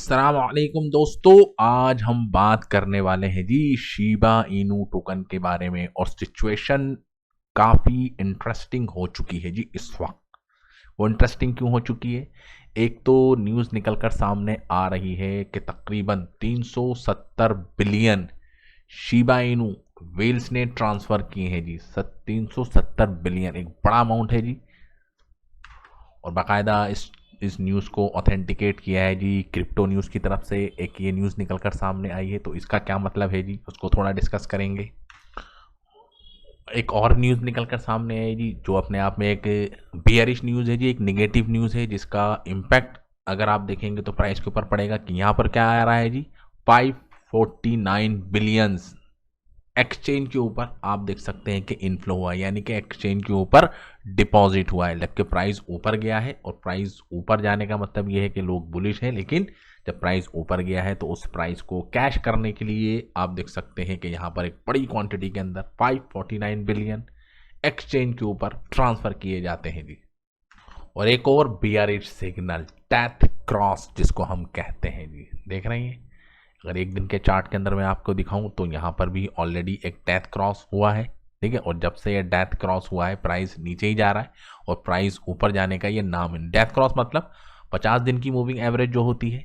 अस्सलाम वालेकुम दोस्तों, आज हम बात करने वाले हैं जी शीबा इनू टोकन के बारे में। और सिचुएशन काफ़ी इंटरेस्टिंग हो चुकी है जी इस वक्त। वो इंटरेस्टिंग क्यों हो चुकी है? एक तो न्यूज़ निकल कर सामने आ रही है कि तकरीबन 370 बिलियन शीबा इनू वेल्स ने ट्रांसफ़र किए हैं जी। 370 बिलियन एक बड़ा अमाउंट है जी। और बाकायदा इस न्यूज़ को ऑथेंटिकेट किया है जी क्रिप्टो न्यूज़ की तरफ से। एक ये न्यूज़ निकल कर सामने आई है, तो इसका क्या मतलब है जी, उसको थोड़ा डिस्कस करेंगे। एक और न्यूज़ निकल कर सामने आई जी, जो अपने आप में एक बियरिश न्यूज़ है जी, एक निगेटिव न्यूज़ है, जिसका इम्पैक्ट अगर आप देखेंगे तो प्राइस के ऊपर पड़ेगा। कि यहाँ पर क्या आ रहा है जी, 549 बिलियंस एक्सचेंज के ऊपर आप देख सकते हैं कि इनफ्लो हुआ है, यानी कि एक्सचेंज के ऊपर डिपॉजिट हुआ है। जबकि प्राइस ऊपर गया है, और प्राइस ऊपर जाने का मतलब ये है कि लोग बुलिश हैं। लेकिन जब प्राइस ऊपर गया है तो उस प्राइस को कैश करने के लिए आप देख सकते हैं कि यहाँ पर एक बड़ी क्वांटिटी के अंदर 549 बिलियन एक्सचेंज के ऊपर ट्रांसफ़र किए जाते हैं जी। और एक और बियरिश सिग्नल, डेथ क्रॉस जिसको हम कहते हैं जी, देख रहे हैं। अगर एक दिन के चार्ट के अंदर मैं आपको दिखाऊं तो यहाँ पर भी ऑलरेडी एक डेथ क्रॉस हुआ है, ठीक है। और जब से ये डेथ क्रॉस हुआ है प्राइस नीचे ही जा रहा है, और प्राइस ऊपर जाने का ये नाम है। डेथ क्रॉस मतलब 50 दिन की मूविंग एवरेज जो होती है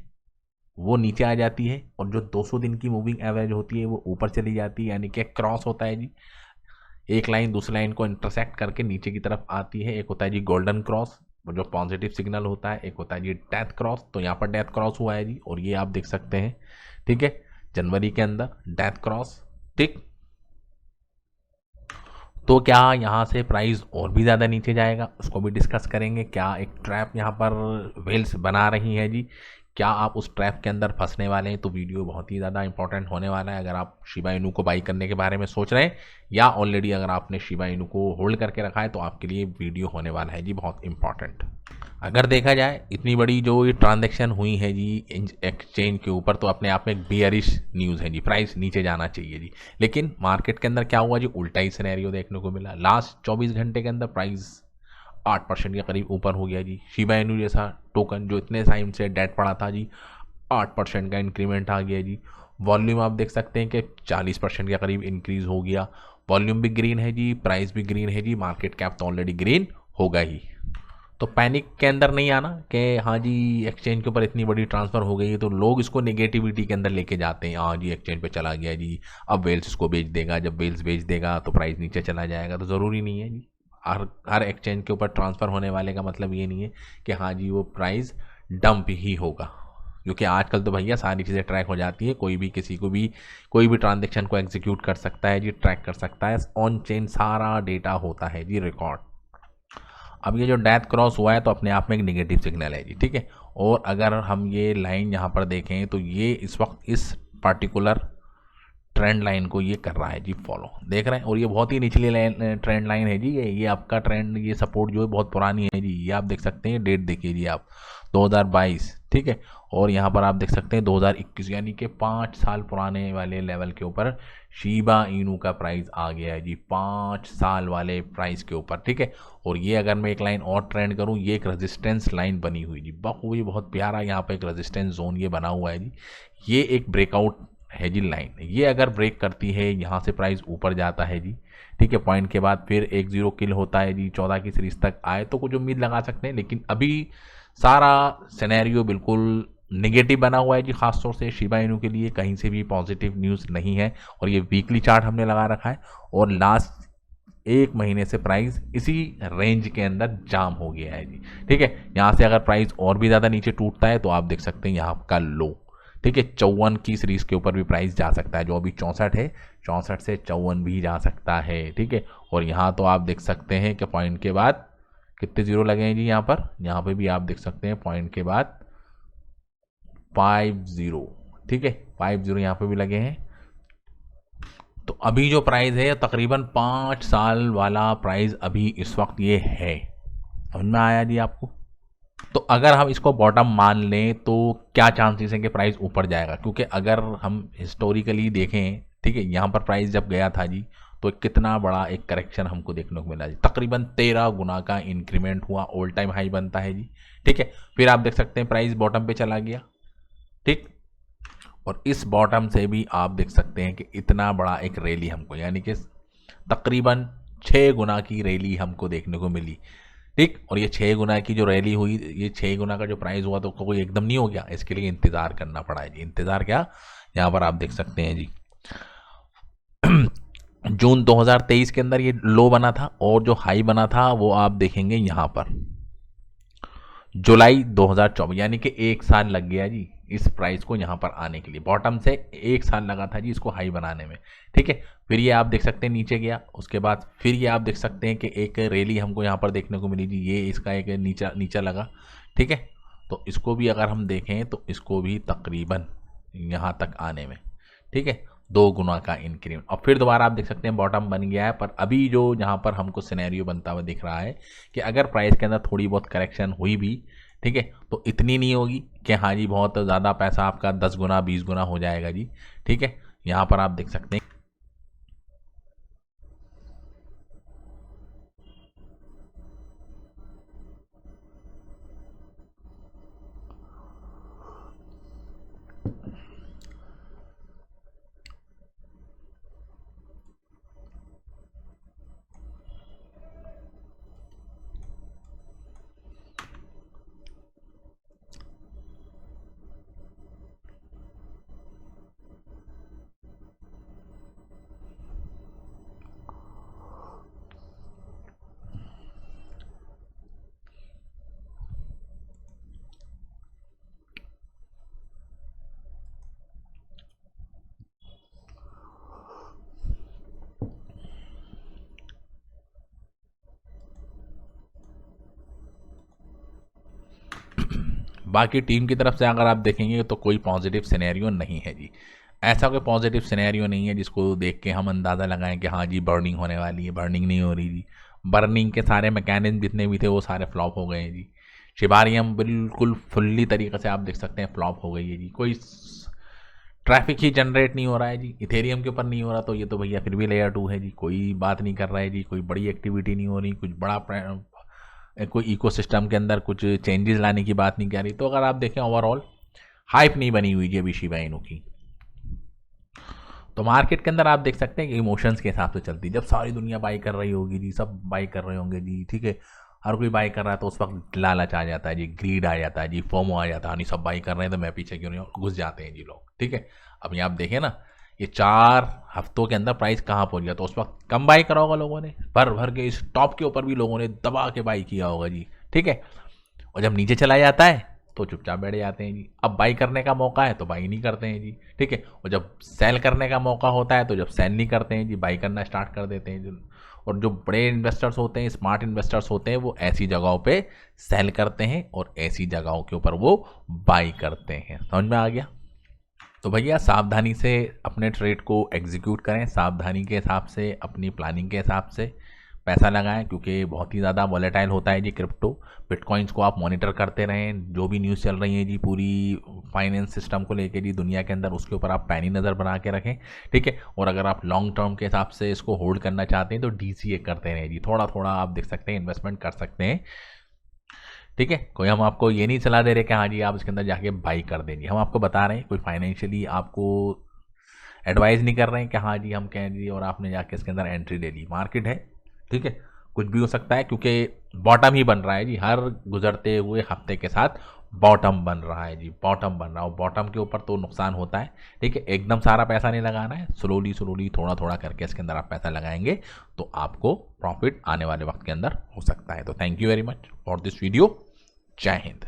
वो नीचे आ जाती है, और जो 200 दिन की मूविंग एवरेज होती है वो ऊपर चली जाती है। यानी कि क्रॉस होता है जी, एक लाइन दूसरी लाइन को इंटरसेक्ट करके नीचे की तरफ आती है। एक होता है जी गोल्डन क्रॉस, जो पॉजिटिव सिग्नल होता है। एक होता है जी डेथ क्रॉस। तो यहाँ पर डेथ क्रॉस हुआ है जी, और ये आप देख सकते हैं, ठीक है, जनवरी के अंदर डेथ क्रॉस, ठीक। तो क्या यहाँ से प्राइस और भी ज़्यादा नीचे जाएगा, उसको भी डिस्कस करेंगे। क्या एक ट्रैप यहाँ पर वेल्स बना रही है जी, क्या आप उस ट्रैप के अंदर फंसने वाले हैं? तो वीडियो बहुत ही ज़्यादा इंपॉर्टेंट होने वाला है। अगर आप शिबा इनू को बाई करने के बारे में सोच रहे हैं, या ऑलरेडी अगर आपने शिबा इनू को होल्ड करके रखा है, तो आपके लिए वीडियो होने वाला है जी बहुत इंपॉर्टेंट। अगर देखा जाए इतनी बड़ी जो ये ट्रांजैक्शन हुई है जी एक्सचेंज के ऊपर, तो अपने आप में एक बियरिश न्यूज़ है जी, प्राइस नीचे जाना चाहिए जी। लेकिन मार्केट के अंदर क्या हुआ जी, उल्टा ही सिनेरियो देखने को मिला। लास्ट 24 घंटे के अंदर प्राइस 8% के करीब ऊपर हो गया जी। शिबा इनू जैसा टोकन जो इतने टाइम से डेड पड़ा था जी, 8% का इंक्रीमेंट आ गया जी। वॉल्यूम आप देख सकते हैं कि 40% के करीब इंक्रीज हो गया। वॉल्यूम भी ग्रीन है जी, प्राइस भी ग्रीन है जी, मार्केट कैप तो ऑलरेडी ग्रीन होगा ही। तो पैनिक के अंदर नहीं आना कि हाँ जी एक्सचेंज के ऊपर इतनी बड़ी ट्रांसफ़र हो गई है, तो लोग इसको नेगेटिविटी के अंदर लेके जाते हैं। हाँ जी एक्सचेंज पे चला गया जी, अब वेल्स इसको बेच देगा, जब वेल्स बेच देगा तो प्राइस नीचे चला जाएगा। तो ज़रूरी नहीं है जी। हर एक्सचेंज के ऊपर ट्रांसफ़र होने वाले का मतलब ये नहीं है कि हाँ जी वो प्राइस डंप ही होगा। क्योंकि आजकल तो भैया सारी चीज़ें ट्रैक हो जाती है, कोई भी किसी को भी कोई भी ट्रांजेक्शन को एग्जीक्यूट कर सकता है जी, ट्रैक कर सकता है। ऑन चेन सारा डेटा होता है जी, रिकॉर्ड। अब ये जो डेथ क्रॉस हुआ है तो अपने आप में एक नेगेटिव सिग्नल है जी, ठीक है। और अगर हम ये लाइन यहाँ पर देखें तो ये इस वक्त इस पर्टिकुलर ट्रेंड लाइन को ये कर रहा है जी फॉलो, देख रहे हैं। और ये बहुत ही निचली ट्रेंड लाइन है जी। ये आपका ट्रेंड, ये सपोर्ट जो है बहुत पुरानी है जी। ये आप देख सकते हैं, डेट देखिए जी आप 2022, ठीक है। और यहाँ पर आप देख सकते हैं 2021, यानी कि 5 साल पुराने वाले लेवल के ऊपर शीबा इनू का प्राइस आ गया है जी, 5 साल वाले प्राइस के ऊपर, ठीक है। और ये अगर मैं एक लाइन और ट्रेंड करूँ, ये एक रेजिस्टेंस लाइन बनी हुई जी, बखूबी बहुत प्यारा यहाँ पे एक रेजिस्टेंस जोन ये बना हुआ है जी। ये एक ब्रेकआउट है जी लाइन। ये अगर ब्रेक करती है, यहाँ से प्राइस ऊपर जाता है जी, ठीक है। पॉइंट के बाद फिर 1-0 किल होता है जी, 14 की सीरीज तक आए तो कुछ उम्मीद लगा सकते हैं। लेकिन अभी सारा सिनेरियो बिल्कुल निगेटिव बना हुआ है जी, खासतौर से शिबा इनू के लिए कहीं से भी पॉजिटिव न्यूज़ नहीं है। और ये वीकली चार्ट हमने लगा रखा है, और लास्ट एक महीने से प्राइस इसी रेंज के अंदर जाम हो गया है जी, ठीक है। यहाँ से अगर प्राइस और भी ज़्यादा नीचे टूटता है तो आप देख सकते हैं यहाँ का लो, ठीक है। 54 की सीरीज के ऊपर भी प्राइस जा सकता है, जो अभी 64 है, 64 से 54 भी जा सकता है, ठीक है। और यहाँ तो आप देख सकते हैं कि पॉइंट के बाद कितने जीरो लगे हैं जी, यहाँ पे भी आप देख सकते हैं पॉइंट के बाद 50, ठीक है, 50 यहाँ पे भी लगे हैं। तो अभी जो प्राइस है तकरीबन 5 साल वाला प्राइस अभी इस वक्त ये है। समझ में आया जी आपको? तो अगर हम इसको बॉटम मान लें तो क्या चांसेस हैं कि प्राइस ऊपर जाएगा? क्योंकि अगर हम हिस्टोरिकली देखें, ठीक है, यहाँ पर प्राइस जब गया था जी, तो कितना बड़ा एक करेक्शन हमको देखने को मिला जी, तकरीबन 13 गुना का इंक्रीमेंट हुआ, ऑल टाइम हाई बनता है जी, ठीक है। फिर आप देख सकते हैं प्राइस बॉटम पे चला गया, ठीक। और इस बॉटम से भी आप देख सकते हैं कि इतना बड़ा एक रैली हमको, यानी कि तकरीबन 6 गुना की रैली हमको देखने को मिली। ठीक। और ये 6 गुना की जो रैली हुई, ये 6 गुना का जो प्राइस हुआ तो कोई एकदम नहीं हो गया, इसके लिए इंतज़ार करना पड़ा है जी। इंतज़ार क्या, यहाँ पर आप देख सकते हैं जी जून 2023 के अंदर ये लो बना था और जो हाई बना था वो आप देखेंगे यहाँ पर जुलाई 2024, यानी कि 1 साल लग गया जी इस प्राइस को यहाँ पर आने के लिए। बॉटम से 1 साल लगा था जी इसको हाई बनाने में। ठीक है। फिर ये आप देख सकते हैं नीचे गया, उसके बाद फिर ये आप देख सकते हैं कि एक रैली हमको यहाँ पर देखने को मिली जी, ये इसका एक नीचा लगा। ठीक है। तो इसको भी अगर हम देखें तो इसको भी तकरीबन यहाँ तक आने में, ठीक है, 2 गुना का इंक्रीमेंट। और फिर दोबारा आप देख सकते हैं बॉटम बन गया है। पर अभी जो यहाँ पर हमको सिनेरियो बनता हुआ दिख रहा है कि अगर प्राइस के अंदर थोड़ी बहुत करेक्शन हुई भी, ठीक है, तो इतनी नहीं होगी कि हाँ जी बहुत ज़्यादा पैसा आपका 10 गुना 20 गुना हो जाएगा जी। ठीक है। यहाँ पर आप देख सकते हैं बाकी टीम की तरफ से अगर आप देखेंगे तो कोई पॉजिटिव सिनेरियो नहीं है जी। ऐसा कोई पॉजिटिव सिनेरियो नहीं है जिसको देख के हम अंदाज़ा लगाएं कि हाँ जी बर्निंग होने वाली है। बर्निंग नहीं हो रही जी। बर्निंग के सारे मैकेनिज्म जितने भी थे वो सारे फ्लॉप हो गए हैं जी। शिबारियम बिल्कुल फुल्ली तरीके से आप देख सकते हैं फ्लॉप हो गई है जी। कोई ट्रैफिक ही जनरेट नहीं हो रहा है जी। इथेरियम के ऊपर नहीं हो रहा तो ये तो भैया फिर भी लेयर 2 है जी, कोई बात नहीं कर रहा है जी। कोई बड़ी एक्टिविटी नहीं हो रही, कुछ बड़ा कोई इकोसिस्टम के अंदर कुछ चेंजेस लाने की बात नहीं कर रही। तो अगर आप देखें ओवरऑल हाइप नहीं बनी हुई है अभी शिबा इनू की। तो मार्केट के अंदर आप देख सकते हैं कि इमोशंस के हिसाब से चलती है। जब सारी दुनिया बाई कर रही होगी जी, सब बाई कर रहे होंगे जी, ठीक है, हर कोई बाई कर रहा है तो उस वक्त लालच आ जाता है जी, ग्रीड आ जाता है जी, फोमो आ जाता है, नहीं सब बाई कर रहे हैं तो मैं पीछे क्यों नहीं, घुस जाते हैं जी लोग। ठीक है। अब ये आप देखें ना, ये 4 हफ्तों के अंदर प्राइस कहाँ पहुंच गया, तो उस वक्त कम बाई करा होगा लोगों ने, भर भर के इस टॉप के ऊपर भी लोगों ने दबा के बाई किया होगा जी। ठीक है। और जब नीचे चला जाता है तो चुपचाप बैठ जाते हैं जी। अब बाई करने का मौका है तो बाई नहीं करते हैं जी। ठीक है। और जब सेल करने का मौका होता है तो जब सेल नहीं करते हैं जी, बाई करना स्टार्ट कर देते हैं जी। और जो बड़े इन्वेस्टर्स होते हैं, स्मार्ट इन्वेस्टर्स होते हैं, वो ऐसी जगहों पे सेल करते हैं और ऐसी जगहों के ऊपर वो बाई करते हैं। समझ में आ गया। तो भैया सावधानी से अपने ट्रेड को एग्जीक्यूट करें, सावधानी के हिसाब से, अपनी प्लानिंग के हिसाब से पैसा लगाएं, क्योंकि बहुत ही ज़्यादा वॉलेटाइल होता है जी क्रिप्टो। बिटकॉइंस को आप मॉनिटर करते रहें, जो भी न्यूज़ चल रही है जी पूरी फाइनेंस सिस्टम को लेके जी दुनिया के अंदर, उसके ऊपर आप पैनी नज़र बना के रखें। ठीक है। और अगर आप लॉन्ग टर्म के हिसाब से इसको होल्ड करना चाहते हैं तो DCA करते रहें जी, थोड़ा थोड़ा आप देख सकते हैं इन्वेस्टमेंट कर सकते हैं। ठीक है। कोई हम आपको ये नहीं सलाह दे रहे कि हाँ जी आप इसके अंदर जाके बाई कर देंगे, हम आपको बता रहे हैं, कोई फाइनेंशियली आपको एडवाइस नहीं कर रहे हैं कि हाँ जी हम कहें जी और आपने जाके इसके अंदर एंट्री ले ली। मार्केट है, ठीक है, कुछ भी हो सकता है, क्योंकि बॉटम ही बन रहा है जी, हर गुजरते हुए हफ्ते के साथ बॉटम बन रहा है जी, बॉटम बन रहा है। बॉटम के ऊपर तो नुकसान होता है। ठीक है। एकदम सारा पैसा नहीं लगाना है, स्लोली स्लोली थोड़ा थोड़ा करके इसके अंदर आप पैसा लगाएंगे तो आपको प्रॉफिट आने वाले वक्त के अंदर हो सकता है। तो thank you very much for this video. जय हिंद।